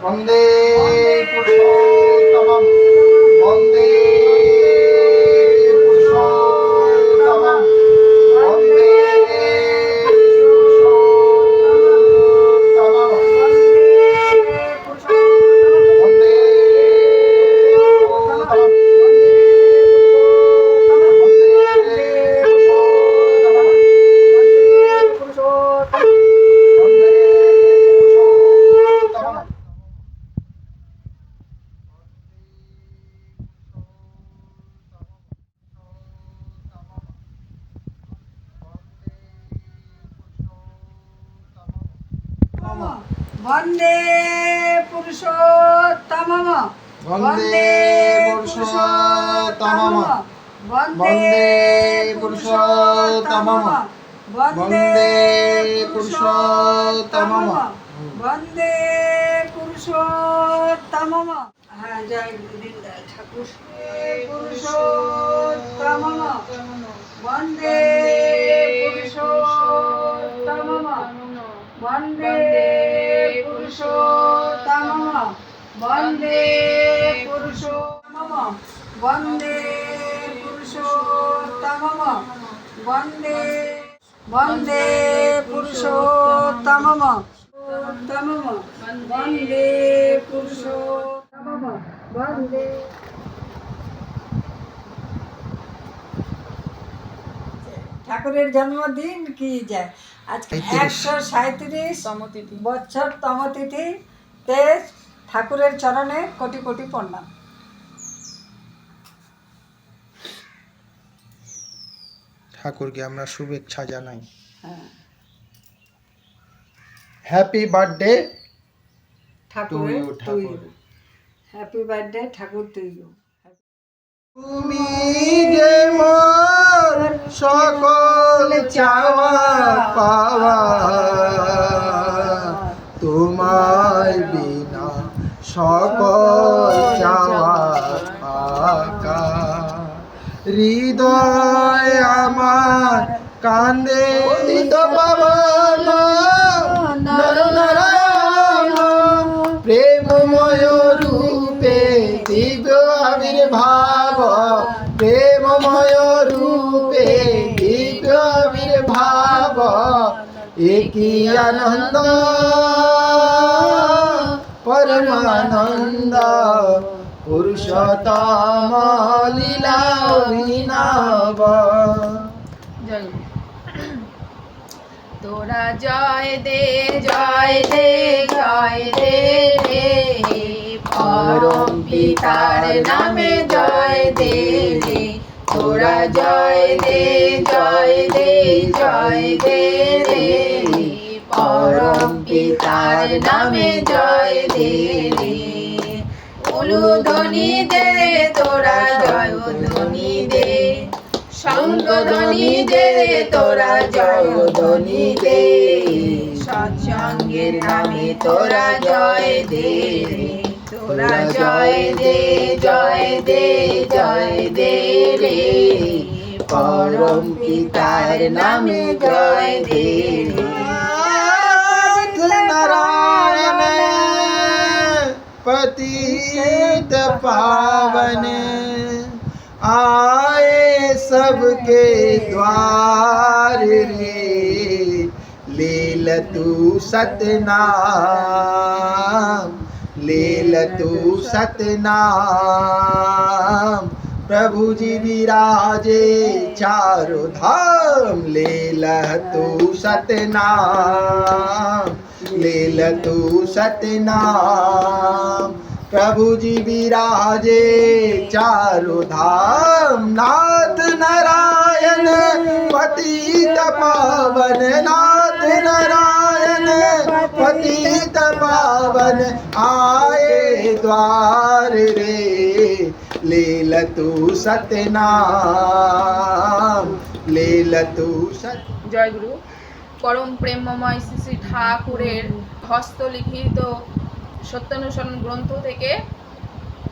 वंदे पुरुषोत्तमं वंदे पुरुषोत्तमं वंदे पुरुषोत्तमं वंदे वंदे पुरुषोत्तमम वंदे पुरुषोत्तमं वंदे पुरुषोत्तमम वंदे पुरुषोत्तमं वंदे पुरुषोत्तमम। हाँ जय गुरुदेव ठाकुर पुरुषोत्तमम वंदे पुरुषोत्तमम वंदे पुरुषोत्तमम वंदे पुरुषोत्तमम वंदे पुरुषोत्तमम वंदे वंदे पुरुषोत्तमम वंदे पुरुषोत्तमम वंदे। ঠাকুরের জন্মদিন কি যায় আজকে 137 বছর তমতিথিতে ঠাকুরের চরণে কোটি কোটি প্রণাম। ঠাকুরকে আমরা শুভেচ্ছা জানাই। হ্যাঁ হ্যাপি বার্থডে ঠাকুরের you, তুই ঠাকুর। হ্যাপি বার্থডে ঠাকুর তুই। তুমি যে মোর সকল চাওয়া পাওয়া, তোমার বিনা সকল চাওয়া ফাঁকা। হৃদয় আমার কান্দে উদিত পাবন নরনারায়ণ, প্রেমময় রূপে দিব্য আবির্ভাব, প্রেমময় রূপে দিব্য আবির্ভাব। একই আনন্দ পরমানন্দ, পুরুষোত্তম লীলা অভিনব। তোরা জয় দে জয় দে জয় দে রে, পরম পিতার নামে জয় দে রে। তোরা জয় দে জয় দে জয় দে রে, পরম পিতার নামে জয় দে রে। উলুধ্বনি দে তোরা জয় ধ্বনি দে, শঙ্খধ্বনি দে তোরা জয় ধ্বনি দে। সৎসঙ্গের নামে তোরা জয় দে রে, তোরা জয় দে জয় দে জয় দে রে, পরম পিতার নামে জয় দে রে। नारायण पतित पावन, आए सबके द्वार रे। लील तू सतनाम, लील तू सतनाम। प्रभु जी विराजे चारों धाम, लील तू सतनाम, लील तू सतनाम। प्रभु जी विराजे चारों धाम, नाथ नारायण पतित पावन, नाथ नारायण पतित पावन। आए द्वार रे, लील तू सतनाम, लील तू सत। জয় গুরু। পরম প্রেমময় শ্রী শ্রী ঠাকুরের হস্তলিখিত সত্যানুসরণ গ্রন্থ থেকে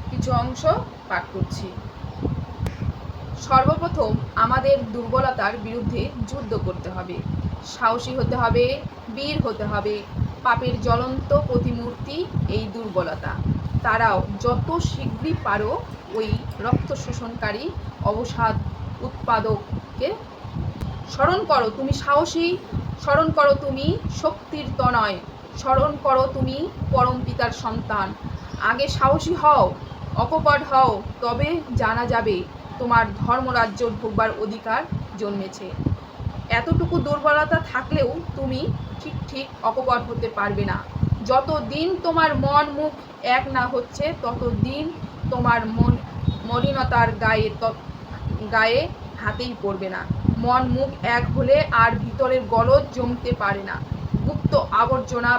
কিছু অংশ পাঠ করছি। সর্বপ্রথম আমাদের দুর্বলতার বিরুদ্ধে যুদ্ধ করতে হবে, সাহসী হতে হবে, বীর হতে হবে, পাপের জ্বলন্ত প্রতিমূর্তি এই দুর্বলতা। তারাও যত শীঘ্রই পারো ওই রক্ত শোষণকারী অবসাদ উৎপাদককে স্মরণ করো তুমি সাহসী, স্মরণ করো তুমি শক্তির তনয়, স্মরণ করো তুমি পরম পিতার সন্তান। আগে সাহসী হও, অকপট হও, তবে জানা যাবে তোমার ধর্মরাজ্য ভোগবার অধিকার জন্মেছে। এতটুকু দুর্বলতা থাকলেও তুমি ঠিক অকপট হতে পারবে না। যত দিন তোমার মন মুখ এক না হচ্ছে তত দিন তোমার মলিনতার গায়ে হাতেই পড়বে না। মন মুখ এক হলে আর ভিতরের গলদ জমতে পারে না, গুপ্ত আবর্জনা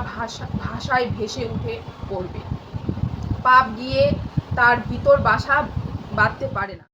ভাষায় ভেসে উঠে পড়বে। পাপ গিয়ে তার ভিতর বাসা বাঁধতে পারে না।